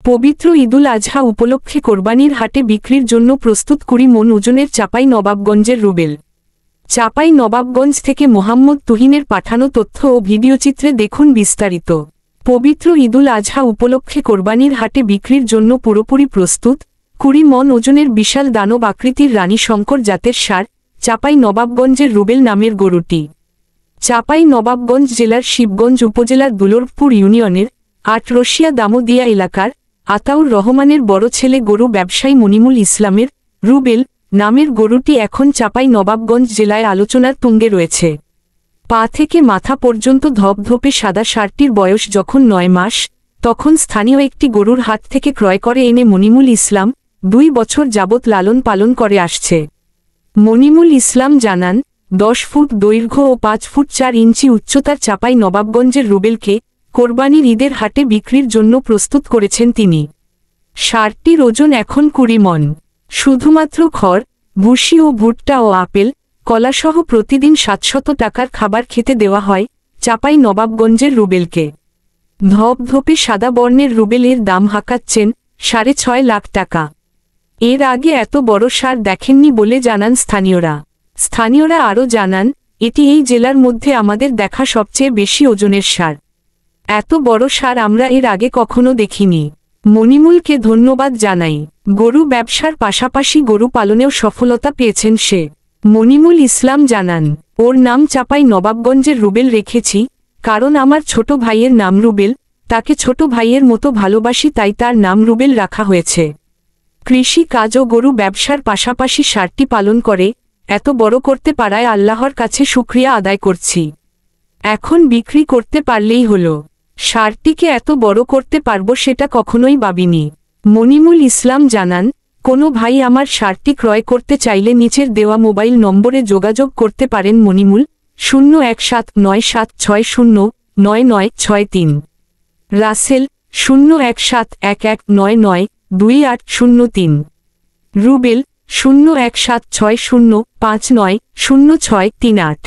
পবিত্র ঈদুল আজহা উপলক্ষে কোরবানির হাটে বিক্রির জন্য প্রস্তুত 20 মণ ওজনের চাপাই নবাবগঞ্জের রুবেল। চাপাই নবাবগঞ্জ থেকে মোহাম্মদ তুহিনের পাঠানো তথ্য ও ভিডিওচিত্রে দেখুন বিস্তারিত। পবিত্র ঈদুল আজহা উপলক্ষে কোরবানির হাটে বিক্রির জন্য পুরোপুরি প্রস্তুত 20 মণ ওজনের বিশাল দানব আকৃতির রানী শঙ্কর জাতের ষাঁড় চাপাই নবাবগঞ্জের রুবেল নামের গরুটি। চাপাই নবাবগঞ্জ জেলার শিবগঞ্জ উপজেলার দুলরপুর ইউনিয়নের আটরশিয়া দামোদিয়া এলাকার আতাউর রহমানের বড় ছেলে গরু ব্যবসায়ী মনিমুল ইসলামের রুবেল নামের গরুটি এখন চাপাই নবাবগঞ্জ জেলায় আলোচনার তুঙ্গে রয়েছে। পা থেকে মাথা পর্যন্ত ধপধপে সাদা ষাঁড়টির বয়স যখন 9 মাস, তখন স্থানীয় একটি গরুর হাট থেকে ক্রয় করে এনে মনিমুল ইসলাম 2 বছর যাবৎ লালন পালন করে আসছে। মনিমুল ইসলাম জানান, 10 ফুট দৈর্ঘ্য ও 5 ফুট 4 ইঞ্চি উচ্চতার চাপাই নবাবগঞ্জের রুবেলকে কোরবানির ঈদের হাটে বিক্রির জন্য প্রস্তুত করেছেন তিনি। ষাঁড়টির ওজন এখন 20 মণ। শুধুমাত্র খড়, ভুসি ও ভুট্টা ও আপেল, কলাসহ প্রতিদিন 700 টাকার খাবার খেতে দেওয়া হয় চাপাই নবাবগঞ্জের রুবেলকে। ধপধপে সাদা বর্ণের রুবেলের দাম হাঁকাচ্ছেন 6.5 লাখ টাকা। এর আগে এত বড় ষাঁড় দেখেননি বলে জানান স্থানীয়রা আরও জানান, এটি এই জেলার মধ্যে আমাদের দেখা সবচেয়ে বেশি ওজনের ষাঁড়। এত বড় ষাঁড় আমরা এর আগে কখনো দেখিনি। মনিমুলকে ধন্যবাদ জানাই। গরু ব্যবসার পাশাপাশি গরু পালনেও সফলতা পেয়েছেন সে। মনিমুল ইসলাম জানান, ওর নাম চাপাই নবাবগঞ্জের রুবেল রেখেছি কারণ আমার ছোট ভাইয়ের নাম রুবেল, তাকে ছোট ভাইয়ের মতো ভালোবাসি, তাই তার নাম রুবেল রাখা হয়েছে। কৃষি কাজ ও গরু ব্যবসার পাশাপাশি ষাঁড়টি পালন করে এত বড় করতে পারায় আল্লাহর কাছে শুকরিয়া আদায় করছি। এখন বিক্রি করতে পারলেই হলো। ষাঁড়টিকে এত বড় করতে পারবো সেটা কখনোই ভাবিনি। মনিমুল ইসলাম জানান, কোনো ভাই আমার ষাঁড়টি ক্রয় করতে চাইলে নিচের দেওয়া মোবাইল নম্বরে যোগাযোগ করতে পারেন। মনিমুল 01797609963, রাসেল 01711992803, রুবেল 01760590638।